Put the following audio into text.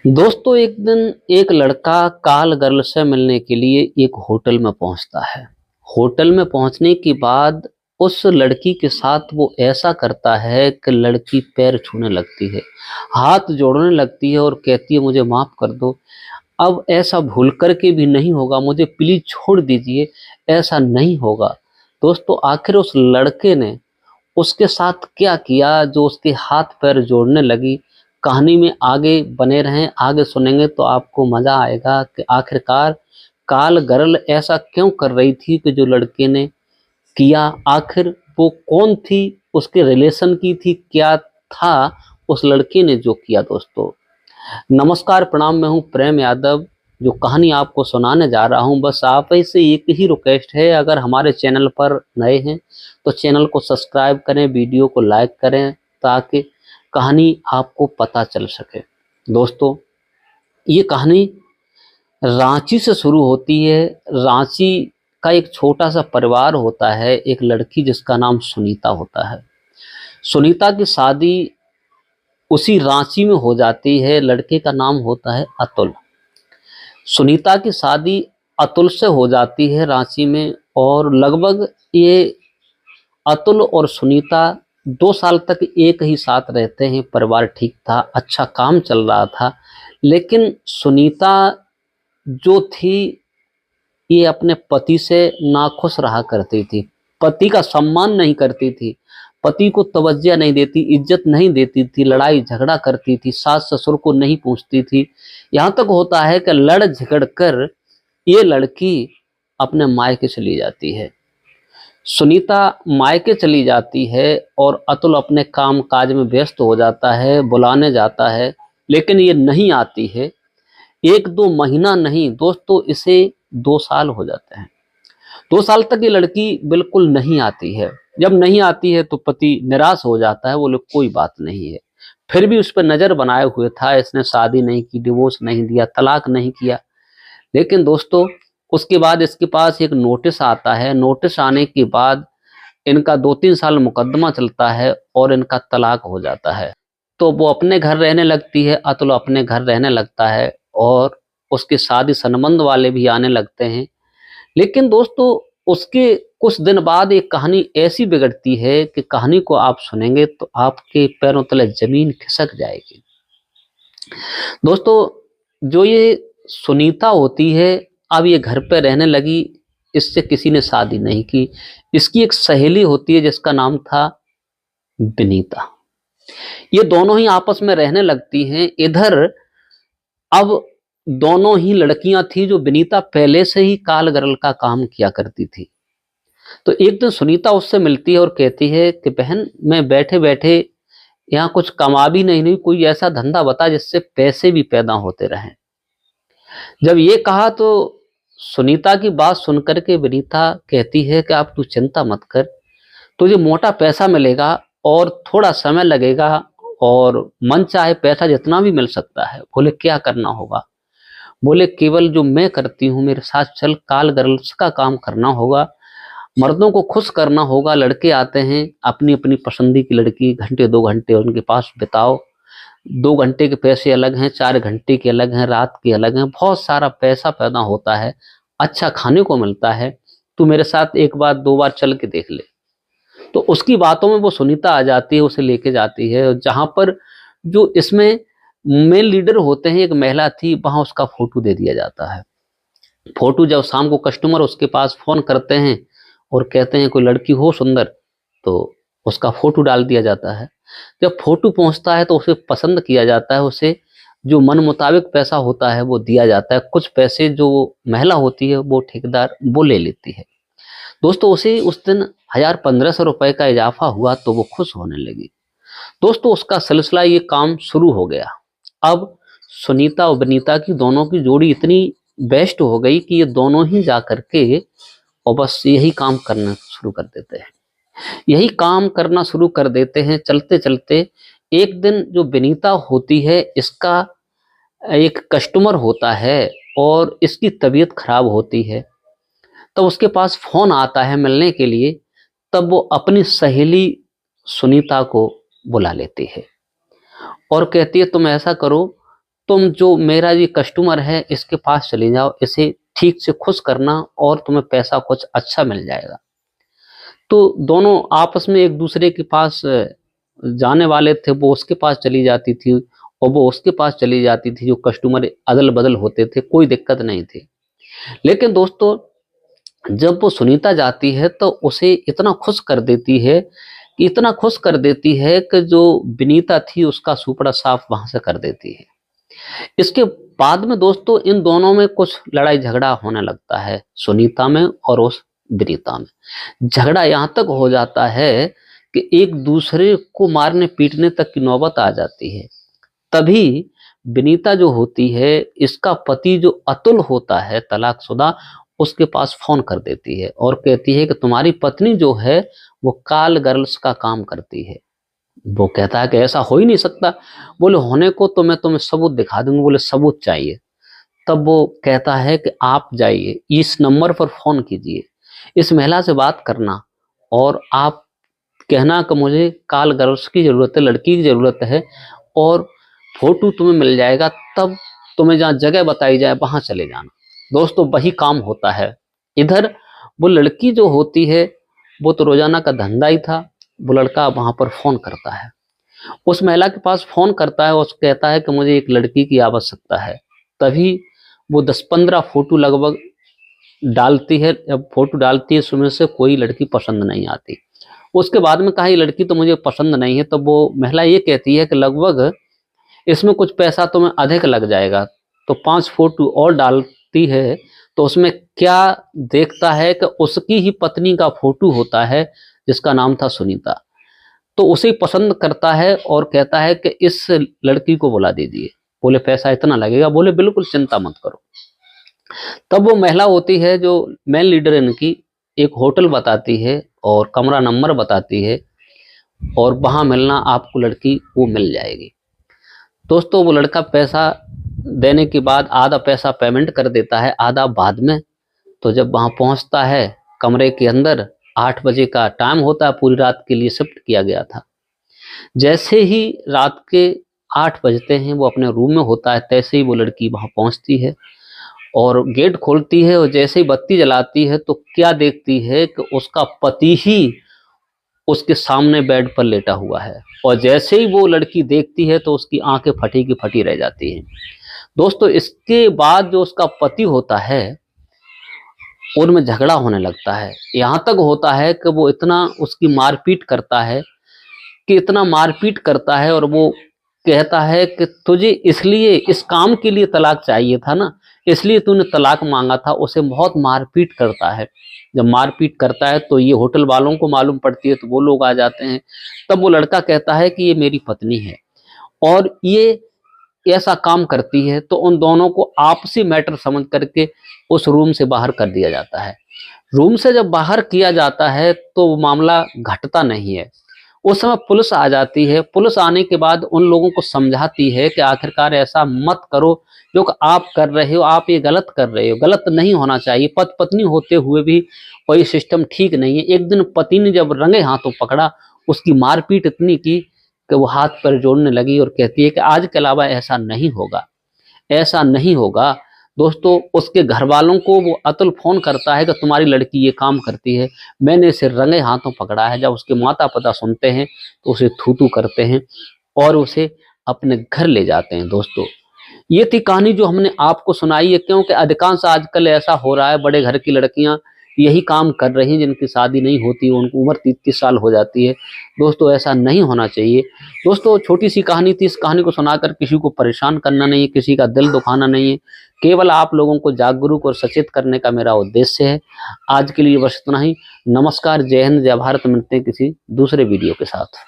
दोस्तों, एक दिन एक लड़का काल गर्ल से मिलने के लिए एक होटल में पहुंचता है। होटल में पहुंचने के बाद उस लड़की के साथ वो ऐसा करता है कि लड़की पैर छूने लगती है, हाथ जोड़ने लगती है और कहती है मुझे माफ कर दो। अब ऐसा भूल कर के भी नहीं होगा, मुझे प्लीज छोड़ दीजिए, ऐसा नहीं होगा। दोस्तों, आखिर उस लड़के ने उसके साथ क्या किया जो उसके हाथ पैर जोड़ने लगी। कहानी में आगे बने रहें, आगे सुनेंगे तो आपको मजा आएगा कि आखिरकार काल गर्ल ऐसा क्यों कर रही थी कि जो लड़के ने किया। आखिर वो कौन थी, उसके रिलेशन की थी, क्या था उस लड़के ने जो किया। दोस्तों नमस्कार, प्रणाम, मैं हूं प्रेम यादव जो कहानी आपको सुनाने जा रहा हूं। बस आप ही से एक ही रिक्वेस्ट है, अगर हमारे चैनल पर नए हैं तो चैनल को सब्सक्राइब करें, वीडियो को लाइक करें ताकि कहानी आपको पता चल सके। दोस्तों, ये कहानी रांची से शुरू होती है। रांची का एक छोटा सा परिवार होता है, एक लड़की जिसका नाम सुनीता होता है। सुनीता की शादी उसी रांची में हो जाती है। लड़के का नाम होता है अतुल। सुनीता की शादी अतुल से हो जाती है रांची में, और लगभग ये अतुल और सुनीता 2 साल तक एक ही साथ रहते हैं। परिवार ठीक था, अच्छा काम चल रहा था। लेकिन सुनीता जो थी, ये अपने पति से नाखुश रहा करती थी, पति का सम्मान नहीं करती थी, पति को तवज्जो नहीं देती, इज्जत नहीं देती थी, लड़ाई झगड़ा करती थी, सास ससुर को नहीं पूछती थी। यहाँ तक होता है कि लड़ झगड़ कर ये लड़की अपने मायके चली जाती है। सुनीता मायके चली जाती है और अतुल अपने काम काज में व्यस्त हो जाता है, बुलाने जाता है, लेकिन ये नहीं आती है। 1-2 महीना नहीं दोस्तों, इसे 2 साल हो जाते हैं। 2 साल तक ये लड़की बिल्कुल नहीं आती है। जब नहीं आती है तो पति निराश हो जाता है, बोले कोई बात नहीं है। फिर भी उस पर नजर बनाए हुए था, इसने शादी नहीं की, डिवोर्स नहीं दिया, तलाक नहीं किया। लेकिन दोस्तों, उसके बाद इसके पास एक नोटिस आता है। नोटिस आने के बाद इनका 2-3 साल मुकदमा चलता है और इनका तलाक हो जाता है। तो वो अपने घर रहने लगती है, अतुल अपने घर रहने लगता है, और उसके शादी संबंध वाले भी आने लगते हैं। लेकिन दोस्तों, उसके कुछ दिन बाद एक कहानी ऐसी बिगड़ती है कि कहानी को आप सुनेंगे तो आपके पैरों तले जमीन खिसक जाएगी। दोस्तों, जो ये सुनीता होती है, अब ये घर पे रहने लगी, इससे किसी ने शादी नहीं की। इसकी एक सहेली होती है जिसका नाम था विनीता। ये दोनों ही आपस में रहने लगती हैं। इधर अब दोनों ही लड़कियां थी जो विनीता पहले से ही काल गर्ल का काम किया करती थी। तो एक दिन सुनीता उससे मिलती है और कहती है कि बहन, मैं बैठे बैठे यहाँ कुछ कमा भी नहीं, कोई ऐसा धंधा बता जिससे पैसे भी पैदा होते रहें। जब ये कहा तो सुनीता की बात सुनकर के विनीता कहती है कि आप तू चिंता मत कर, तुझे मोटा पैसा मिलेगा और थोड़ा समय लगेगा, और मन चाहे पैसा जितना भी मिल सकता है। बोले क्या करना होगा? बोले केवल जो मैं करती हूँ मेरे साथ चल, काल गर्ल्स का काम करना होगा, मर्दों को खुश करना होगा। लड़के आते हैं, अपनी अपनी पसंदी की लड़की घंटे 2 घंटे उनके पास बिताओ। 2 घंटे के पैसे अलग हैं, 4 घंटे के अलग हैं, रात के अलग हैं। बहुत सारा पैसा पैदा होता है, अच्छा खाने को मिलता है। तू मेरे साथ एक बार 2 बार चल के देख ले। तो उसकी बातों में वो सुनीता आ जाती है, उसे लेके जाती है। जहां पर जो इसमें मेन लीडर होते हैं, एक महिला थी, वहां उसका फोटो दे दिया जाता है। फोटो जब शाम को कस्टमर उसके पास फोन करते हैं और कहते हैं कोई लड़की हो सुंदर, तो उसका फोटो डाल दिया जाता है। जब फोटो पहुंचता है तो उसे पसंद किया जाता है, उसे जो मन मुताबिक पैसा होता है वो दिया जाता है। कुछ पैसे जो महिला होती है वो ठेकेदार वो ले लेती है। दोस्तों, उसे उस दिन 1000-1500 रुपए का इजाफा हुआ तो वो खुश होने लगी। दोस्तों, उसका सिलसिला ये काम शुरू हो गया। अब सुनीता और विनीता की दोनों की जोड़ी इतनी बेस्ट हो गई कि ये दोनों ही जा करके और बस यही काम करना शुरू कर देते हैं। यही काम करना शुरू कर देते हैं। चलते चलते एक दिन जो विनीता होती है, इसका एक कस्टमर होता है और इसकी तबीयत खराब होती है। तब उसके पास फोन आता है मिलने के लिए। तब वो अपनी सहेली सुनीता को बुला लेती है और कहती है तुम ऐसा करो, तुम जो मेरा ये कस्टमर है इसके पास चले जाओ, इसे ठीक से खुश करना और तुम्हें पैसा कुछ अच्छा मिल जाएगा। तो दोनों आपस में एक दूसरे के पास जाने वाले थे, वो उसके पास चली जाती थी और वो उसके पास चली जाती थी। जो कस्टमर अदल बदल होते थे, कोई दिक्कत नहीं थी। लेकिन दोस्तों, जब वो सुनीता जाती है तो उसे इतना खुश कर देती है, इतना खुश कर देती है कि जो विनीता थी उसका सुपड़ा साफ वहां से कर देती है। इसके बाद में दोस्तों इन दोनों में कुछ लड़ाई झगड़ा होने लगता है, सुनीता में और उस विनीता में। झगड़ा यहाँ तक हो जाता है कि एक दूसरे को मारने पीटने तक की नौबत आ जाती है। तभी विनीता जो होती है, इसका पति जो अतुल होता है तलाकशुदा, उसके पास फोन कर देती है और कहती है कि तुम्हारी पत्नी जो है वो कॉल गर्ल्स का काम करती है। वो कहता है कि ऐसा हो ही नहीं सकता। बोले होने को तो मैं तुम्हें सबूत दिखा दूंगा। बोले सबूत चाहिए। तब वो कहता है कि आप जाइए, इस नंबर पर फोन कीजिए, इस महिला से बात करना और आप कहना कि मुझे कॉल गर्ल्स की जरूरत है, लड़की की जरूरत है, और फोटो तुम्हें मिल जाएगा। तब तुम्हें जहाँ जगह बताई जाए वहां चले जाना। दोस्तों वही काम होता है। इधर वो लड़की जो होती है, वो तो रोजाना का धंधा ही था। वो लड़का वहां पर फोन करता है, उस महिला के पास फोन करता है और कहता है कि मुझे एक लड़की की आवश्यकता है। तभी वो 10-15 फोटो लगभग डालती है। जब फोटो डालती है उसमें से कोई लड़की पसंद नहीं आती। उसके बाद में कहा ये लड़की तो मुझे पसंद नहीं है। तो वो महिला ये कहती है कि लगभग इसमें कुछ पैसा तुम्हें अधिक लग जाएगा। तो 5 फोटो और डालती है तो उसमें क्या देखता है कि उसकी ही पत्नी का फोटो होता है जिसका नाम था सुनीता। तो उसे पसंद करता है और कहता है कि इस लड़की को बुला दीजिए। बोले पैसा इतना लगेगा। बोले बिल्कुल चिंता मत करो। तब वो महिला होती है जो मेन लीडर इनकी, एक होटल बताती है और कमरा नंबर बताती है और वहां मिलना, आपको लड़की वो मिल जाएगी। दोस्तों वो लड़का पैसा देने के बाद आधा पैसा पेमेंट कर देता है, आधा बाद में। तो जब वहां पहुंचता है कमरे के अंदर, 8 बजे का टाइम होता है, पूरी रात के लिए शिफ्ट किया गया था। जैसे ही रात के 8 बजते हैं, वो अपने रूम में होता है, तैसे ही वो लड़की वहां पहुंचती है और गेट खोलती है और जैसे ही बत्ती जलाती है तो क्या देखती है कि उसका पति ही उसके सामने बेड पर लेटा हुआ है। और जैसे ही वो लड़की देखती है तो उसकी आंखें फटी की फटी रह जाती हैं। दोस्तों इसके बाद जो उसका पति होता है उनमें झगड़ा होने लगता है। यहाँ तक होता है कि वो इतना उसकी मारपीट करता है, कि इतना मारपीट करता है और वो कहता है कि तुझे इसलिए इस काम के लिए तलाक चाहिए था ना, इसलिए तूने तलाक मांगा था। उसे बहुत मारपीट करता है। जब मारपीट करता है तो ये होटल वालों को मालूम पड़ती है तो वो लोग आ जाते हैं। तब वो लड़का कहता है कि ये मेरी पत्नी है और ये ऐसा काम करती है। तो उन दोनों को आपसी मैटर समझ करके उस रूम से बाहर कर दिया जाता है। रूम से जब बाहर किया जाता है तो वो मामला घटता नहीं है। उस समय पुलिस आ जाती है। पुलिस आने के बाद उन लोगों को समझाती है कि आखिरकार ऐसा मत करो जो कि आप कर रहे हो, आप ये गलत कर रहे हो, गलत नहीं होना चाहिए। पति पत्नी होते हुए भी कोई सिस्टम ठीक नहीं है। एक दिन पति ने जब रंगे हाथों पकड़ा, उसकी मारपीट इतनी की कि वो हाथ पैर जोड़ने लगी और कहती है कि आज के अलावा ऐसा नहीं होगा, ऐसा नहीं होगा। दोस्तों उसके घर वालों को वो अतुल फोन करता है कि तुम्हारी लड़की ये काम करती है, मैंने इसे रंगे हाथों पकड़ा है। जब उसके माता पिता सुनते हैं तो उसे थू थू करते हैं और उसे अपने घर ले जाते हैं। दोस्तों ये थी कहानी जो हमने आपको सुनाई है, क्योंकि अधिकांश आजकल ऐसा हो रहा है, बड़े घर की लड़कियां यही काम कर रही हैं, जिनकी शादी नहीं होती, उनकी उम्र 30-30 साल हो जाती है। दोस्तों ऐसा नहीं होना चाहिए। दोस्तों छोटी सी कहानी थी, इस कहानी को सुनाकर किसी को परेशान करना नहीं है, किसी का दिल दुखाना नहीं है, केवल आप लोगों को जागरूक और सचेत करने का मेरा उद्देश्य है। आज के लिए बस इतना ही। नमस्कार, जय हिंद, जय भारत। मिलते हैं किसी दूसरे वीडियो के साथ।